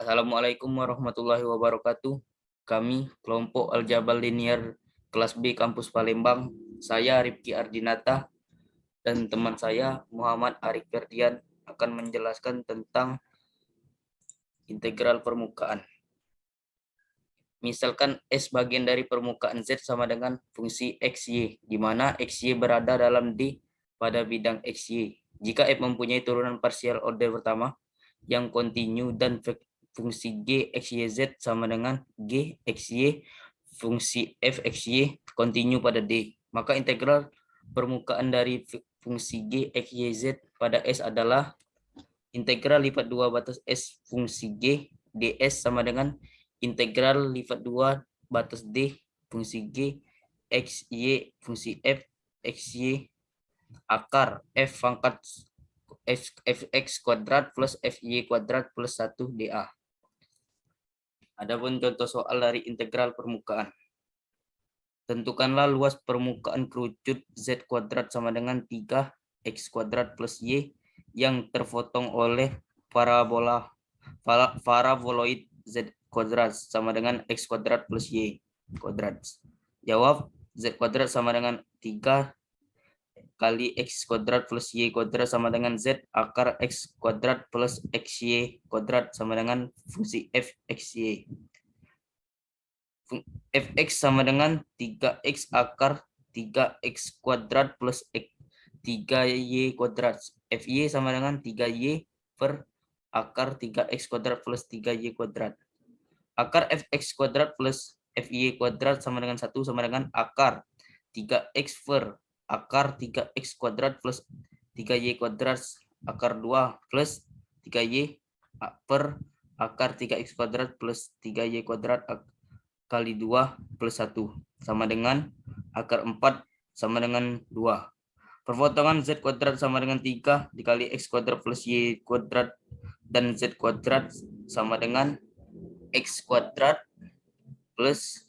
Assalamualaikum warahmatullahi wabarakatuh. Kami kelompok Aljabal Linear kelas B kampus Palembang. Saya Rifki Ardinata dan teman saya Muhammad Arif Ferdian akan menjelaskan tentang integral permukaan. Misalkan S bagian dari permukaan Z sama dengan fungsi XY, di mana XY berada dalam D pada bidang XY. Jika F mempunyai turunan parsial order pertama yang kontinu dan fungsi G XYZ sama dengan G XY fungsi F XY kontinu pada D, maka integral permukaan dari fungsi G XYZ pada S adalah integral lipat 2 batas S fungsi G ds sama dengan integral lipat 2 batas D fungsi G X Y fungsi F X Y akar F pangkat fx kuadrat plus fy kuadrat plus 1 dA. Adapun contoh soal dari integral permukaan. Tentukanlah luas permukaan kerucut Z kuadrat sama dengan 3x kuadrat plus Y yang terpotong oleh paraboloid Z kuadrat sama dengan X kuadrat plus Y kuadrat. Jawab, Z kuadrat sama dengan 3 kali X kuadrat plus Y kuadrat sama dengan Z akar X kuadrat plus XY kuadrat sama dengan fungsi F XY. Fx sama dengan 3x akar 3x kuadrat plus 3y kuadrat. Fy sama dengan 3y per akar 3x kuadrat plus 3y kuadrat. Akar fx kuadrat plus fy kuadrat sama dengan 1 sama dengan akar 3x per akar 3x kuadrat plus 3y kuadrat akar 2 plus 3y per akar 3x kuadrat plus 3y kuadrat kali 2 plus 1 sama dengan akar 4 sama dengan 2. Perpotongan Z kuadrat sama dengan 3 dikali X kuadrat plus Y kuadrat dan Z kuadrat sama dengan X kuadrat plus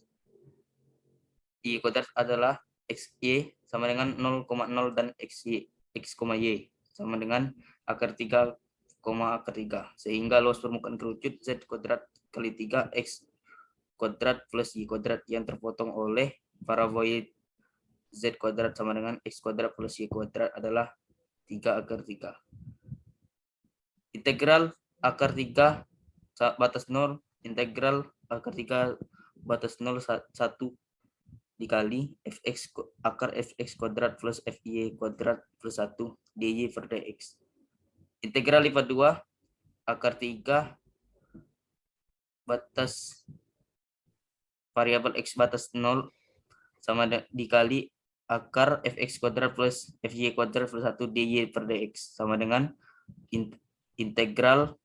Y kuadrat adalah XY sama dengan 0,0 dan XY X, Y sama dengan akar 3, akar 3. Sehingga luas permukaan kerucut Z kuadrat kali 3 X kuadrat plus Y kuadrat yang terpotong oleh paraboloid Z kuadrat sama dengan X kuadrat plus Y kuadrat adalah 3 akar 3. Integral akar 3 batas 0, integral akar 3 batas 0 1 dikali fx akar fx kuadrat plus fy kuadrat plus 1 dy per dx. Integral lipat 2 akar 3 batas variabel x batas 0 sama dikali akar fx kuadrat plus fy kuadrat plus 1 dy per dx sama dengan integral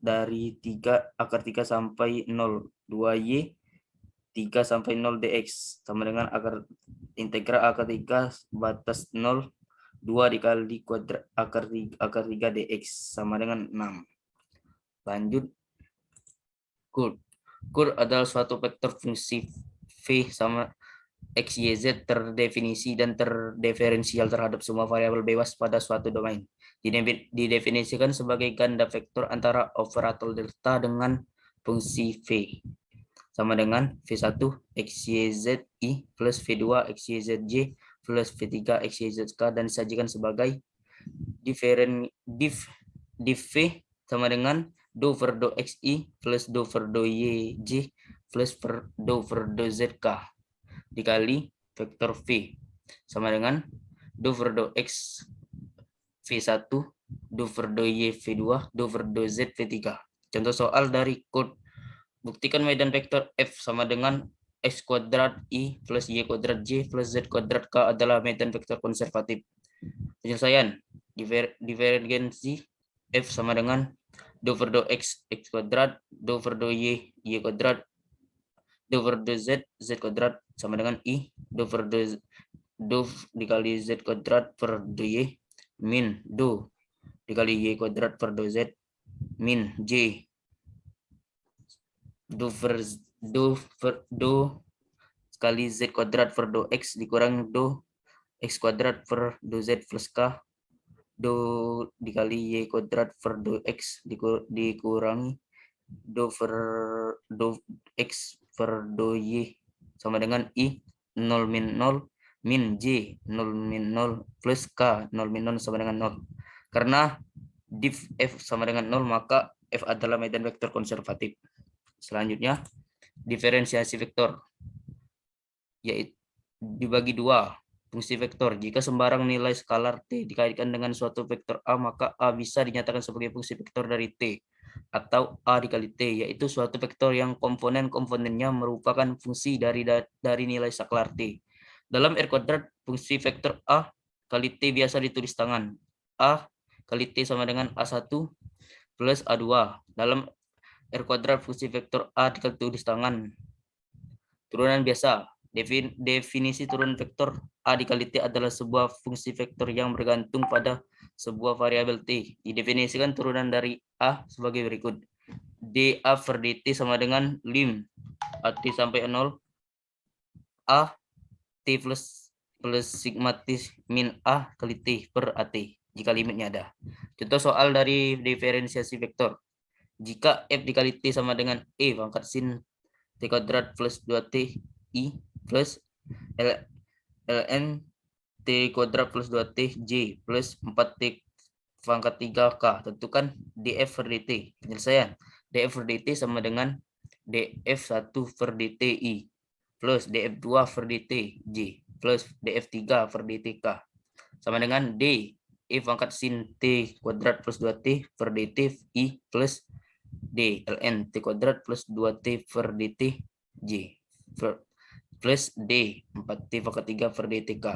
dari 3 akar 3 sampai 0 2y 3 sampai 0 dx sama dengan integral akar 3 batas 0 2 dikali kuadrat akar 3 dx sama dengan 6. Lanjut. Kur adalah suatu vektor fungsi V sama X, Y, Z terdefinisi dan terdiferensial terhadap semua variabel bebas pada suatu domain. Didefinisikan sebagai ganda vektor antara operator delta dengan fungsi V. Sama dengan V1 XYZI plus V2 XYZJ plus V3 XYZK dan disajikan sebagai div V sama dengan do per do xi plus do per do yj plus per do zk dikali vektor v sama dengan do per do x v1 do per do y v2 do per do z v3. Contoh soal dari kode. Buktikan medan vektor f sama dengan x kuadrat i plus y kuadrat j plus z kuadrat k adalah medan vektor konservatif. Penyelesaian divergensi f sama dengan do per do x kuadrat, do per do y kuadrat, do per do z kuadrat sama dengan i do per do dikali z kuadrat per do y min do dikali y kuadrat per do z min j do sekali z kuadrat per do x dikurang do x kuadrat per do z plus k do dikali y kuadrat per do x dikurangi do x per do y sama dengan i 0 min 0 min j 0 min 0 plus k 0 min 0 sama dengan 0. Karena div f sama dengan 0 maka f adalah medan vektor konservatif. Selanjutnya diferensiasi vektor, yaitu dibagi dua fungsi vektor. Jika sembarang nilai skalar t dikaitkan dengan suatu vektor a, maka a bisa dinyatakan sebagai fungsi vektor dari t, atau a dikali t, yaitu suatu vektor yang komponen-komponennya merupakan fungsi dari nilai skalar t. Dalam R kuadrat, fungsi vektor a kali t biasa ditulis tangan. A kali t sama dengan a1 plus a2. Dalam R kuadrat, fungsi vektor a ditulis tangan. Turunan biasa. Definisi turun vektor a dikali t adalah sebuah fungsi vektor yang bergantung pada sebuah variabel t. Didefinisikan turunan dari a sebagai berikut. dA per dt sama dengan lim at sampai 0 a t plus sigma t min a kali t per at jika limitnya ada. Contoh soal dari diferensiasi vektor. Jika f dikali t sama dengan e pangkat sin t kuadrat plus 2t i plus ln t kuadrat plus 2t j plus 4t pangkat 3k. Tentukan df per dt. Penyelesaian. df per dt sama dengan df1 per dt i plus df2 per dt j plus df3 per dt k sama dengan d e pangkat sin t kuadrat plus 2t per dt i plus d ln t kuadrat plus 2t per dt j plus d 4t pangkat 3 per dt k.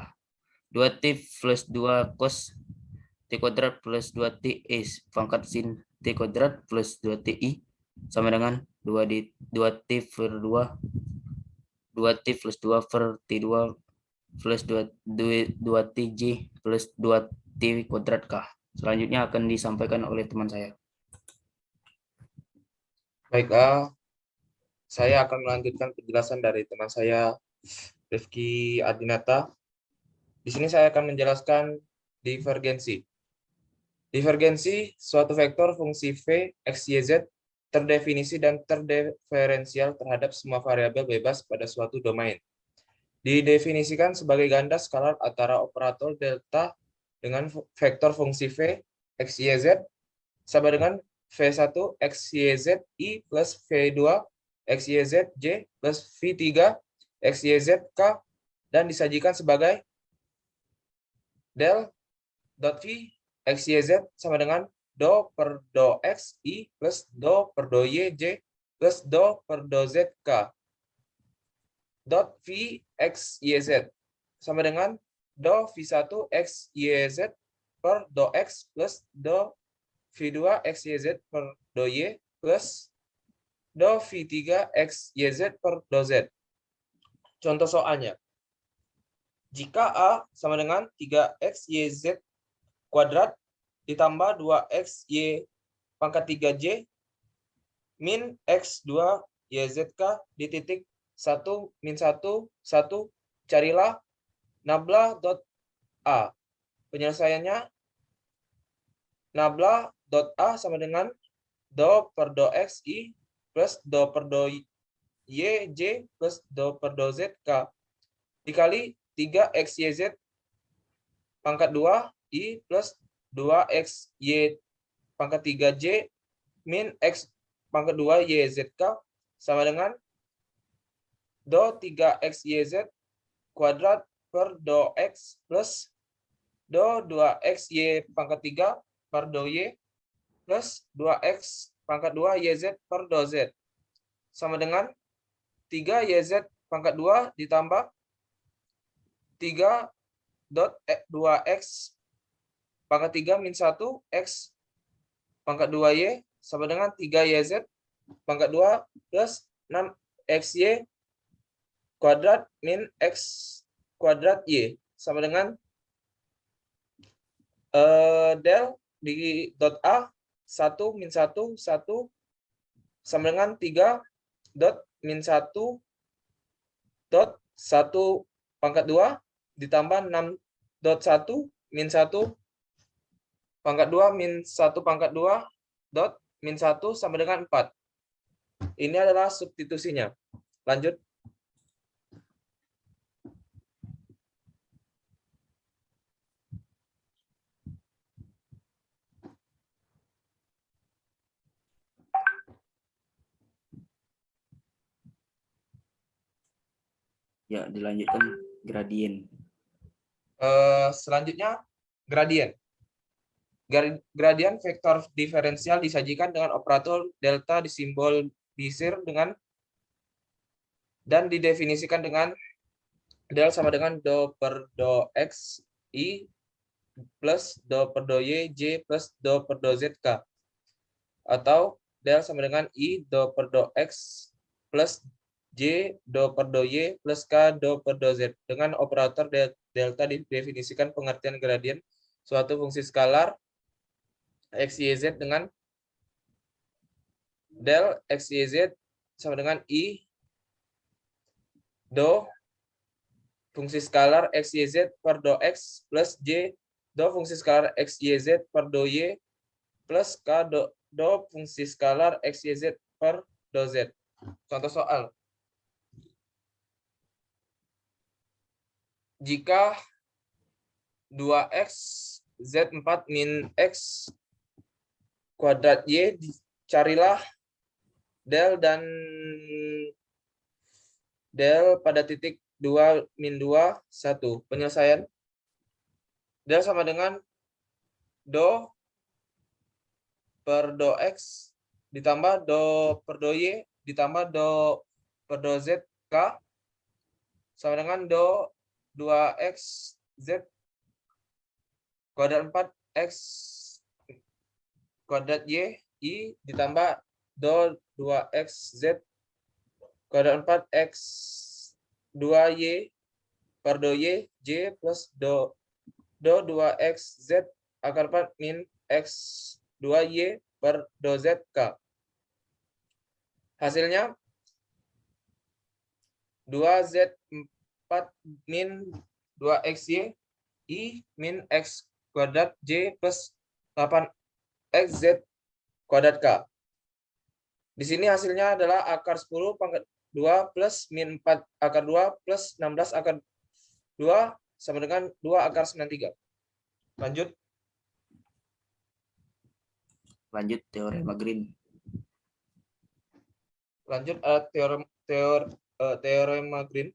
2t plus 2 cos t kuadrat plus 2t is pangkat sin t kuadrat plus 2t i sama dengan 2t per 2t plus 2 per t2 plus 2t j plus 2t kuadrat k. Selanjutnya akan disampaikan oleh teman saya. Baik, saya akan melanjutkan penjelasan dari teman saya, Rifki Adinata. Di sini saya akan menjelaskan divergensi. Divergensi suatu vektor fungsi v, x, y, z terdefinisi dan terdiferensial terhadap semua variabel bebas pada suatu domain. Didefinisikan sebagai ganda skalar antara operator delta dengan vektor fungsi v, x, y, z sama dengan v1 x, y, z i plus v2 x, y, z j plus v3 x, y, z k dan disajikan sebagai del dot v x, y, z sama dengan do per do x i plus do per do y j plus do per do z k. Dot v x, y, z sama dengan do v1 x, y, z per do x plus do v2 x, y, z per do y plus do v3 x, y, z per do z. Contoh soalnya. Jika A sama dengan 3x, y, z kuadrat ditambah 2x, y pangkat 3j min x2, y, z k di titik 1, min 1, 1, carilah nabla dot A. Penyelesaiannya, nabla dot A sama dengan do per do x i plus do per do y j plus do per do z k dikali 3x, y, z pangkat 2 i plus 2x, y pangkat 3j min x pangkat 2 y z k sama dengan do 3x, y, z kuadrat per do x plus do 2x, y pangkat 3 per do y plus 2x pangkat 2 y z per do z sama dengan 3 y z pangkat 2 ditambah 3 dot 2x pangkat 3 min 1 x pangkat 2 y sama dengan 3 y z pangkat 2 plus 6 x y kuadrat min x kuadrat y sama dengan del di dot a 1 min 1 1 sama dengan 3 dot min 1 dot 1 pangkat 2 ditambah 6 dot 1 min 1 pangkat 2 min 1 pangkat 2 dot min 1 sama dengan 4. Ini adalah substitusinya. Lanjut. Ya, dilanjutkan gradien. Selanjutnya gradien. Gradien vektor diferensial disajikan dengan operator delta disimbolisir dengan dan didefinisikan dengan del sama dengan do per do x i plus do per do y j plus do per do z k, atau del sama dengan i do per do x plus j do per do y plus k do per do z. Dengan operator delta didefinisikan pengertian gradien suatu fungsi skalar x, y, z dengan del x, y, z sama dengan i do fungsi skalar x, y, z per do x plus j do fungsi skalar x, y, z per do y plus k do fungsi skalar x, y, z per do z. Contoh soal. Jika 2x z4 min x kuadrat y, carilah del dan del pada titik 2 min 2 1. Penyelesaian. Del sama dengan do per do x ditambah do per do y ditambah do per do z k sama dengan do 2x z kuadrat 4x kuadrat y i ditambah do 2x z kuadrat 4x 2y per do y j plus do 2x z akar 4 min x 2y per do z k. Hasilnya 2z4 min 2xy i min x kuadrat j plus 8xz kuadrat k. Di sini hasilnya adalah akar 10 pangkat 2 plus min 4 akar 2 plus 16 akar 2 sama dengan 2 akar 93. Lanjut. Lanjut teorema Green. Lanjut teorema Green.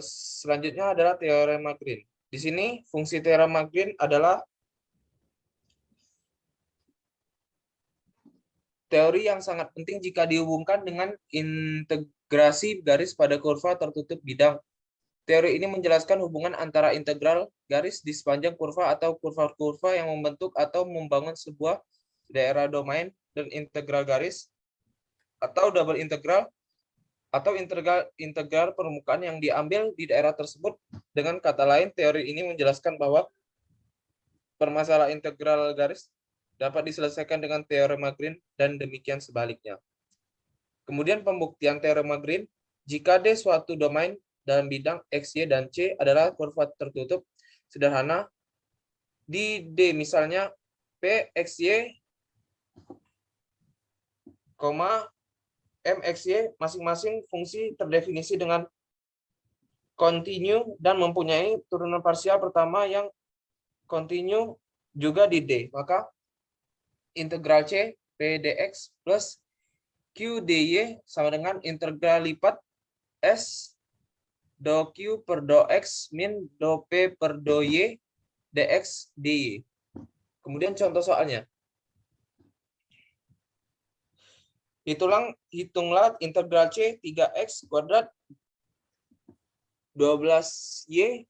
Selanjutnya adalah teorema Green. Di sini fungsi teorema Green adalah teori yang sangat penting jika dihubungkan dengan integrasi garis pada kurva tertutup bidang. Teori ini menjelaskan hubungan antara integral garis di sepanjang kurva atau kurva-kurva yang membentuk atau membangun sebuah daerah domain dan integral garis atau double integral atau integral permukaan yang diambil di daerah tersebut. Dengan kata lain, teori ini menjelaskan bahwa permasalahan integral garis dapat diselesaikan dengan teorema Green dan demikian sebaliknya. Kemudian pembuktian teorema Green, jika D suatu domain dalam bidang X, Y, dan C adalah kurva tertutup sederhana, di D misalnya P, X, Y, MXY masing-masing fungsi terdefinisi dengan kontinu dan mempunyai turunan parsial pertama yang kontinu juga di D. Maka integral C P dx plus Q dy sama dengan integral lipat S do Q per do X min do P per do Y dx dy. Kemudian contoh soalnya. Hitunglah integral C 3x kuadrat 12y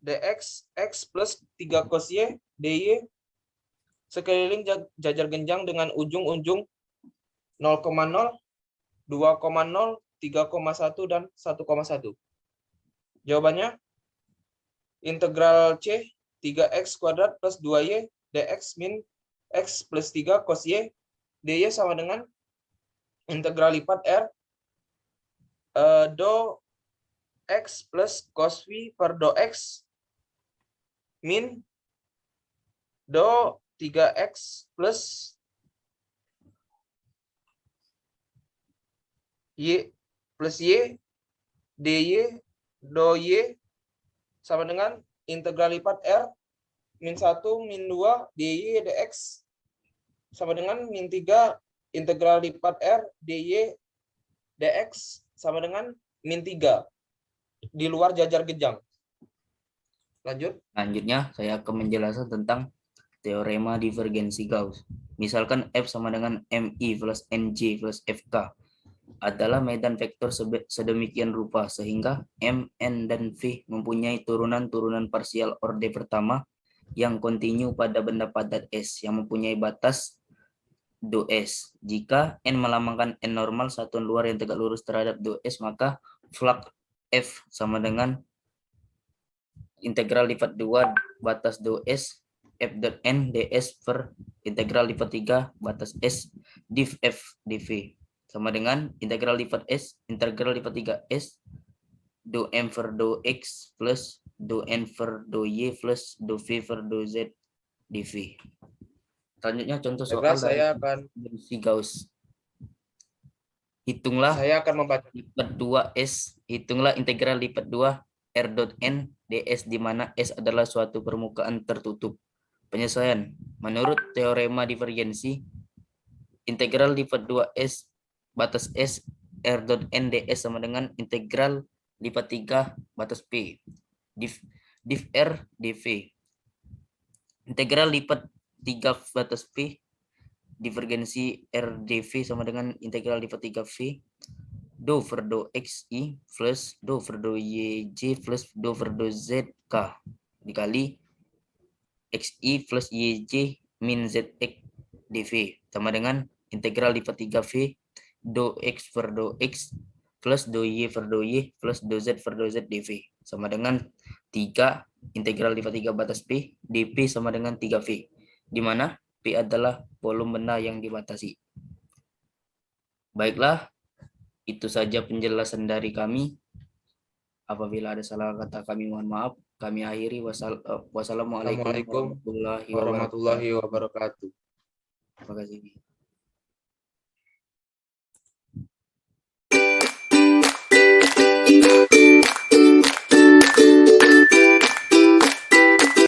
dx x plus 3 cos y dy sekeliling jajar genjang dengan ujung-ujung 0,0, 2,0, 3,1, dan 1,1. Jawabannya integral C 3x kuadrat plus 2y dx min x plus 3 cos y dy sama dengan integral lipat R do X plus cos V per do X min do 3X plus Y plus Y dy do Y sama dengan integral lipat R min 1 min 2 dy dx sama dengan min 3 integral lipat R dy dx sama dengan min 3 di luar jajar genjang. Lanjut. Selanjutnya, saya akan menjelaskan tentang teorema divergensi Gauss. Misalkan F sama dengan MI plus NJ plus FK adalah medan vektor sedemikian rupa sehingga M, N, dan V mempunyai turunan-turunan parsial orde pertama yang kontinu pada benda padat S yang mempunyai batas do S. Jika N melambangkan N normal, satuan luar yang tegak lurus terhadap do S, maka flux F sama dengan integral lipat 2 batas do S F dot N ds per integral lipat 3 batas S div F dv sama dengan integral lipat S integral lipat 3 S do M per do X plus do N per do Y plus do V per do Z dv. Selanjutnya contoh soal dari Saya akan Gauss. Hitunglah saya akan membaca lipat 2S, hitunglah integral lipat 2 R dot N ds di mana S adalah suatu permukaan tertutup. Penyesuaian. Menurut teorema divergensi, integral lipat 2S batas S R dot N ds sama dengan integral lipat 3 batas P div R dv. Integral lipat 3 batas P divergensi R dv sama dengan integral lipat 3 V do per do xi plus do per do yj plus do per do zk dikali xi plus yj min zx dv sama dengan integral lipat 3v do x per do x plus do y per do y plus do z per do z dv sama dengan 3 integral lipat 3 batas p dp sama dengan 3v di mana p adalah volume benda yang dibatasi. Baiklah, itu saja penjelasan dari kami. Apabila ada salah kata kami mohon maaf. Kami akhiri. Wassalamualaikum warahmatullahi wabarakatuh. Terima kasih.